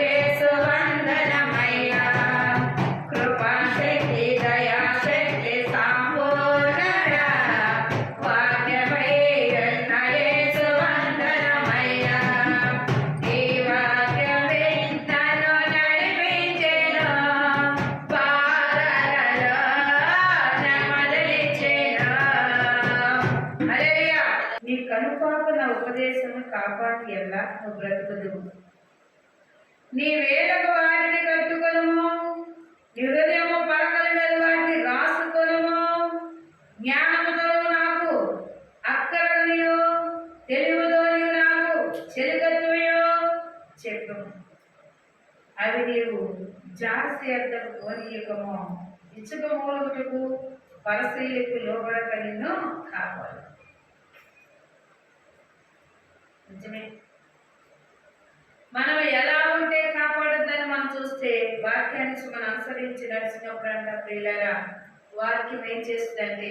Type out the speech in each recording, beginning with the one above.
యేసు వందనమయ్యా. కృపాశక్తి దయాశక్తి సంపూర్ణుడా వాక్యమై ఉన్న యేసు వందనమయ్యా. ఈ వాక్యమే నన్ను నడిపించెను, బాధలలో నెమ్మదినిచ్చెను. హల్లెలూయా. నీ కనుపాప నా ఉపదేశము కాపాడి ఎలా నువ్వు బ్రతుకుదువు. నీ వేలకు వాటిని కట్టుకొనుము, నీ హృదయము పలకల మీద వాటిని రాసుకొనుము. జ్ఞానముతో నాకు అక్కరనియో, తెలివితో నాకు చెలికత్వయో చెప్పుము. అవి నీవు జాస్తి అద్దకు పోనీయకము, ఇచ్చుక మూలముటకు పరశీలకు లోబడక నిన్ను కాపాడు. నిజమే. మనం ఎలా ఉంటే కాపాడుద్దని మనం చూస్తే వాక్యాన్ని మనం అనుసరించి నడిచినప్పుడు అంట ప్రియులారా, వాక్యం ఏం చేస్తుందంటే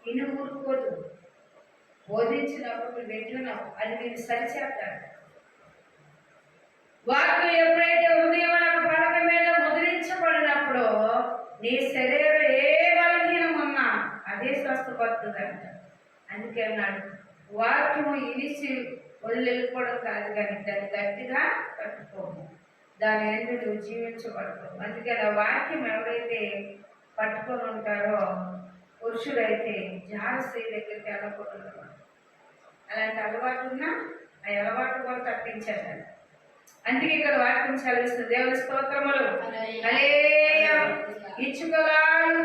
ఇను ఊరుకోదు. బోధించినప్పుడు వింటున్నావు, అది నేను సరిచేస్తాను. వాక్యం ఎప్పుడైతే హృదయం పడక మీద ముద్రించబడినప్పుడు నీ శరీరం ఏ బలహీనం ఉన్నా అదే స్వస్థపడుతుందంట. అందుకే అన్నాడు, వాక్యము ఇనిసి వదిలిపోవడం కాదు, కానీ దాన్ని గట్టిగా పట్టుకోము, దాని ఎందు నువ్వు జీవించబడతావు. అందుకని ఆ వాక్యం ఎవరైతే పట్టుకొని ఉంటారో పురుషుడైతే జాగ్రత్త దగ్గరికి వెళ్ళకూడదు. అలాంటి అలవాటు ఉన్నా ఆ అలవాటు కూడా తప్పించాడు. అందుకే ఇక్కడ వాక్యం చదివిస్తుంది. దేవుని స్తోత్రములు. హల్లెలూయా. ఇచ్చుకోవాలి